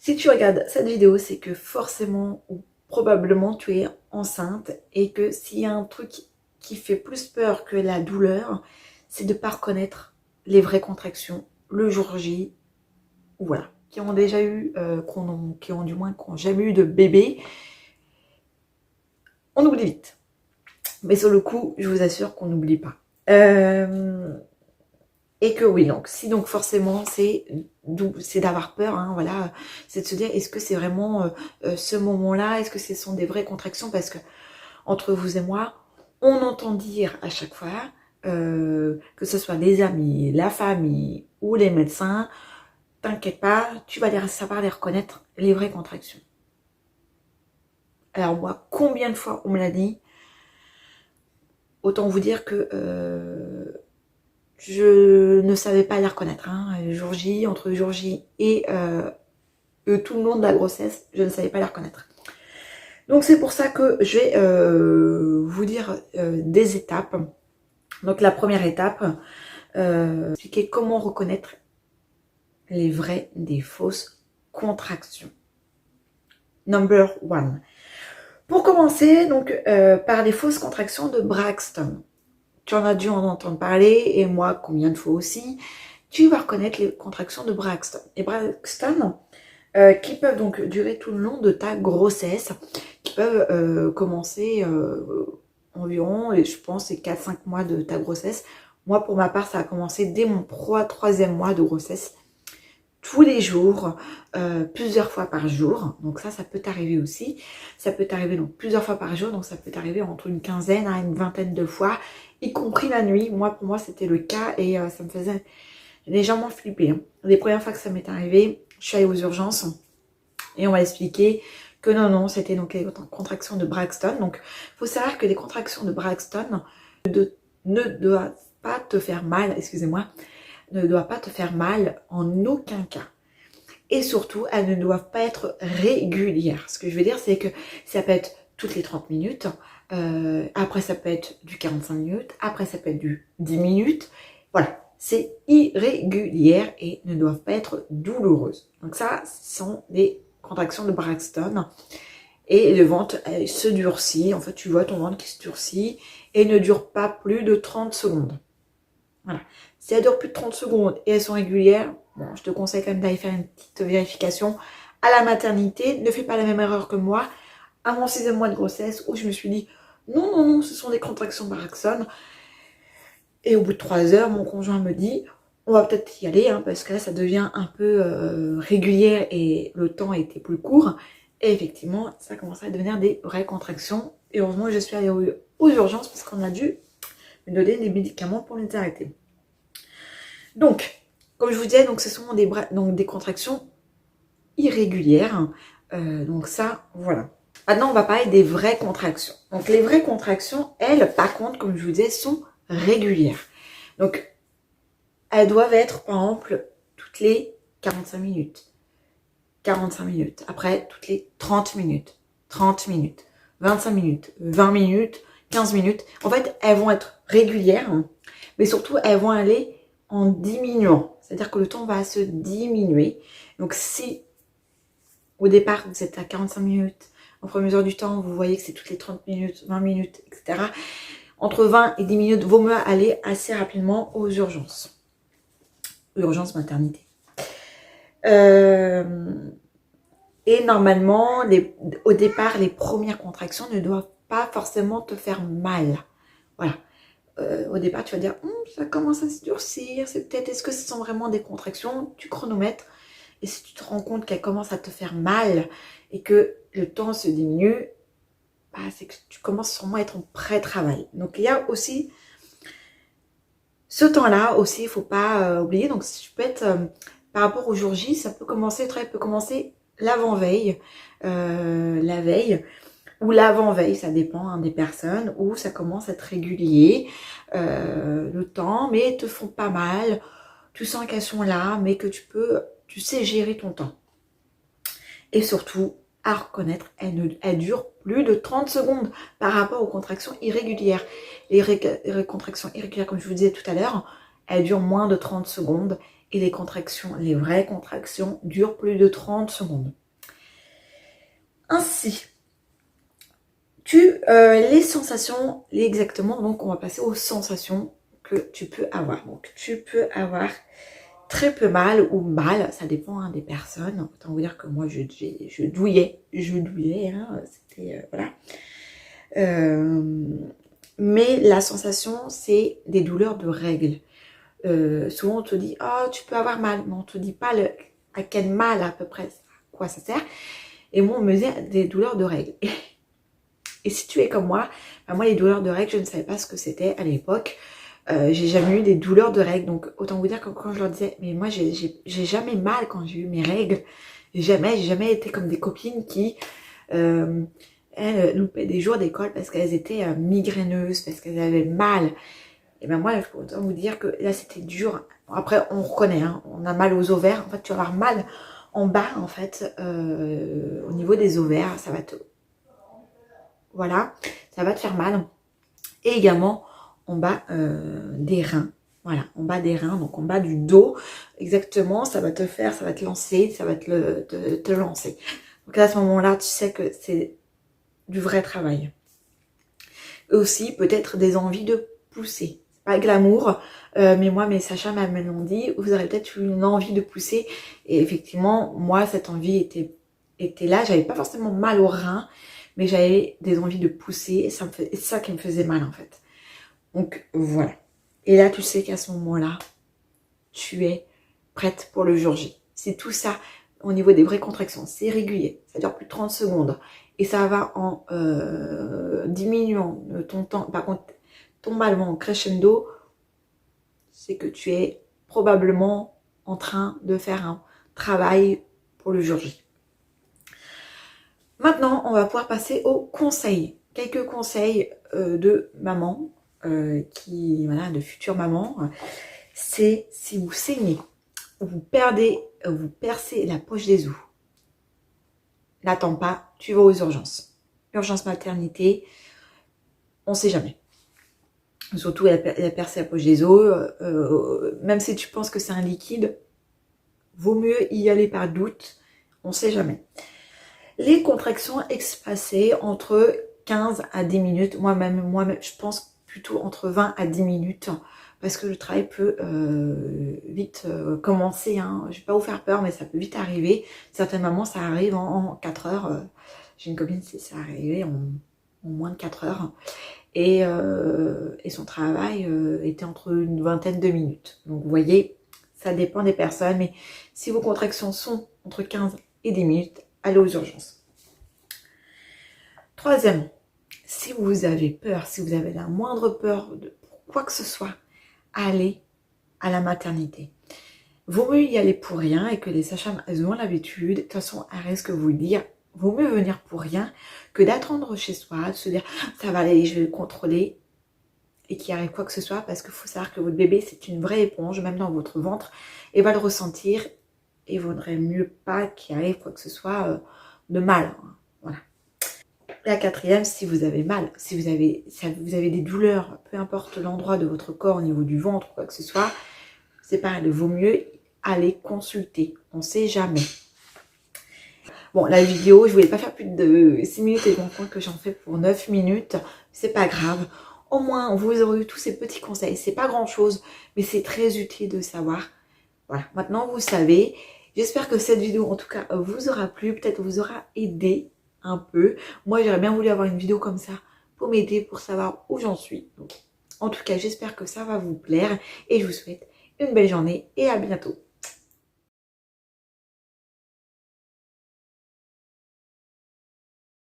Si tu regardes cette vidéo, c'est que forcément ou probablement tu es enceinte et que s'il y a un truc qui fait plus peur que la douleur, c'est de ne pas reconnaître les vraies contractions le jour J, ou voilà, qui ont déjà eu, qui ont du moins qui n'ont jamais eu de bébé, on oublie vite. Mais sur le coup, je vous assure qu'on n'oublie pas. Et que oui, donc si donc forcément c'est d'avoir peur, hein, voilà, c'est de se dire est-ce que c'est vraiment ce moment-là, est-ce que ce sont des vraies contractions, parce que entre vous et moi, on entend dire à chaque fois, que ce soit les amis, la famille ou les médecins, t'inquiète pas, tu vas savoir les reconnaître, les vraies contractions. Alors moi, combien de fois on me l'a dit, autant vous dire que je ne savais pas les reconnaître, hein. Jour J, entre jour J et tout le long de la grossesse, je ne savais pas les reconnaître. Donc c'est pour ça que je vais vous dire des étapes. Donc la première étape, expliquer comment reconnaître les vraies des fausses contractions. Number 1. Pour commencer, donc par les fausses contractions de Braxton. Tu en as dû en entendre parler, et moi, combien de fois aussi. Tu vas reconnaître les contractions de Braxton. Et Braxton, qui peuvent donc durer tout le long de ta grossesse, qui peuvent commencer environ, et je pense, c'est 4-5 mois de ta grossesse. Moi, pour ma part, ça a commencé dès mon troisième mois de grossesse. Tous les jours, plusieurs fois par jour. Donc ça peut t'arriver aussi. Ça peut t'arriver donc plusieurs fois par jour. Donc ça peut t'arriver entre une quinzaine à une vingtaine de fois, y compris la nuit. Pour moi, c'était le cas et ça me faisait légèrement flipper, hein. Les premières fois que ça m'est arrivé, je suis allée aux urgences et on m'a expliqué que non, c'était donc les contractions de Braxton. Donc, il faut savoir que les contractions de Braxton ne doivent pas te faire mal, excusez-moi, ne doivent pas te faire mal en aucun cas. Et surtout, elles ne doivent pas être régulières. Ce que je veux dire, c'est que ça peut être toutes les 30 minutes, après ça peut être du 45 minutes, après ça peut être du 10 minutes. Voilà, c'est irrégulière et ne doivent pas être douloureuses. Donc ça, ce sont les contractions de Braxton. Et le ventre se durcit. En fait, tu vois ton ventre qui se durcit et ne dure pas plus de 30 secondes. Voilà. Si elles durent plus de 30 secondes et elles sont régulières, bon, je te conseille quand même d'aller faire une petite vérification à la maternité. Ne fais pas la même erreur que moi à mon 6e mois de grossesse où je me suis dit non, ce sont des contractions Braxton. Et au bout de 3 heures, mon conjoint me dit on va peut-être y aller, hein, parce que là ça devient un peu régulière et le temps a été plus court. Et effectivement, ça commence à devenir des vraies contractions. Et heureusement, je suis allée aux urgences parce qu'on a dû me donner des médicaments pour les arrêter. Donc, comme je vous disais, donc ce sont des contractions irrégulières. Donc ça, voilà. Maintenant, on va parler des vraies contractions. Donc les vraies contractions, elles, par contre, comme je vous disais, sont régulières. Donc, elles doivent être, par exemple, toutes les 45 minutes. 45 minutes. Après, toutes les 30 minutes. 30 minutes. 25 minutes. 20 minutes. 15 minutes. En fait, elles vont être régulières, mais surtout, elles vont aller en diminuant. C'est-à-dire que le temps va se diminuer. Donc, si au départ, vous êtes à 45 minutes, au fur et à mesure du temps, vous voyez que c'est toutes les 30 minutes, 20 minutes, etc. Entre 20 et 10 minutes, vaut mieux aller assez rapidement aux urgences. Urgences maternité. Et normalement, au départ, les premières contractions ne doivent pas forcément te faire mal. Voilà. Au départ, tu vas dire, ça commence à se durcir, c'est peut-être, est-ce que ce sont vraiment des contractions? Tu chronomètres, et si tu te rends compte qu'elles commencent à te faire mal et que le temps se diminue, bah, c'est que tu commences sûrement à être en pré-travail. Donc, il y a aussi ce temps-là aussi, il ne faut pas oublier. Donc, si tu peux être, par rapport au jour J, ça peut commencer, le travail peut commencer l'avant-veille, la veille, ou l'avant-veille, ça dépend, hein, des personnes, où ça commence à être régulier, le temps, mais elles te font pas mal, tu sens qu'elles sont là, mais que tu sais gérer ton temps. Et surtout, à reconnaître, elles durent plus de 30 secondes par rapport aux contractions irrégulières. Les contractions irrégulières, comme je vous disais tout à l'heure, elles durent moins de 30 secondes Et les contractions, les vraies contractions, durent plus de 30 secondes. Ainsi, les sensations, exactement, donc on va passer aux sensations que tu peux avoir. Donc tu peux avoir très peu mal ou mal, ça dépend des personnes. Autant vous dire que moi je douillais, hein, c'était voilà. Mais la sensation, c'est des douleurs de règles. Souvent on te dit, oh tu peux avoir mal, mais on te dit pas à quel mal à peu près, à quoi ça sert. Et moi on me disait des douleurs de règles. Et si tu es comme moi, bah moi les douleurs de règles, je ne savais pas ce que c'était à l'époque. J'ai jamais eu des douleurs de règles. Donc autant vous dire que quand je leur disais, mais moi j'ai jamais mal quand j'ai eu mes règles. J'ai jamais été comme des copines qui elles loupaient des jours d'école parce qu'elles étaient migraineuses, parce qu'elles avaient mal. Et ben moi, je peux autant vous dire que là c'était dur. Bon, après on reconnaît, hein, on a mal aux ovaires. En fait tu vas avoir mal en bas en fait, au niveau des ovaires, ça va te... Voilà, ça va te faire mal. Et également en bas des reins. Voilà, en bas des reins, donc en bas du dos. Exactement, ça va te faire, ça va te lancer, ça va te lancer. Donc à ce moment-là, tu sais que c'est du vrai travail. Et aussi, peut-être des envies de pousser. C'est pas glamour, mais moi, mes sages me l'ont dit, vous aurez peut-être une envie de pousser. Et effectivement, moi, cette envie était là. J'avais pas forcément mal aux reins, mais j'avais des envies de pousser. Et c'est ça qui me faisait mal, en fait. Donc, voilà. Et là, tu sais qu'à ce moment-là, tu es prête pour le jour J. C'est tout ça, au niveau des vraies contractions, c'est régulier. Ça dure plus de 30 secondes. Et ça va en diminuant ton temps. Par contre, ton mal en crescendo, c'est que tu es probablement en train de faire un travail pour le jour J. Maintenant, on va pouvoir passer aux conseils. Quelques conseils de maman, voilà, de future maman. C'est si vous saignez, vous percez la poche des os. N'attends pas, tu vas aux urgences. Urgence maternité, on ne sait jamais. Surtout, elle a percé la poche des os. Même si tu penses que c'est un liquide, vaut mieux y aller par doute. On ne sait jamais. Les contractions espacées entre 15 à 10 minutes. Moi-même, je pense plutôt entre 20 à 10 minutes. Parce que le travail peut vite commencer. Hein. Je ne vais pas vous faire peur, mais ça peut vite arriver. Certaines mamans, ça arrive en 4 heures. J'ai une copine, ça arrivé en moins de 4 heures. Et son travail était entre une vingtaine de minutes. Donc vous voyez, ça dépend des personnes. Mais si vos contractions sont entre 15 et 10 minutes, allez aux urgences. Troisièmement, si vous avez peur, si vous avez la moindre peur de quoi que ce soit, allez à la maternité. Vaut mieux y aller pour rien et que les sages-femmes, elles ont l'habitude. De toute façon, elles risquent de vous le dire. Vaut mieux venir pour rien que d'attendre chez soi, de se dire ça va aller, je vais le contrôler et qu'il arrive quoi que ce soit, parce qu'il faut savoir que votre bébé, c'est une vraie éponge, même dans votre ventre, et va le ressentir. Et il vaudrait mieux pas qu'il arrive quoi que ce soit de mal. Voilà. La quatrième, si vous avez mal, si vous avez des douleurs, peu importe l'endroit de votre corps au niveau du ventre, quoi que ce soit, c'est pareil, il vaut mieux aller consulter. On ne sait jamais. Bon, la vidéo, je voulais pas faire plus de 6 minutes et je me rends compte que j'en fais pour 9 minutes. C'est pas grave. Au moins, vous aurez eu tous ces petits conseils. C'est pas grand chose, mais c'est très utile de savoir. Voilà, maintenant vous savez. J'espère que cette vidéo, en tout cas, vous aura plu. Peut-être vous aura aidé un peu. Moi, j'aurais bien voulu avoir une vidéo comme ça pour m'aider, pour savoir où j'en suis. Donc, en tout cas, j'espère que ça va vous plaire et je vous souhaite une belle journée et à bientôt.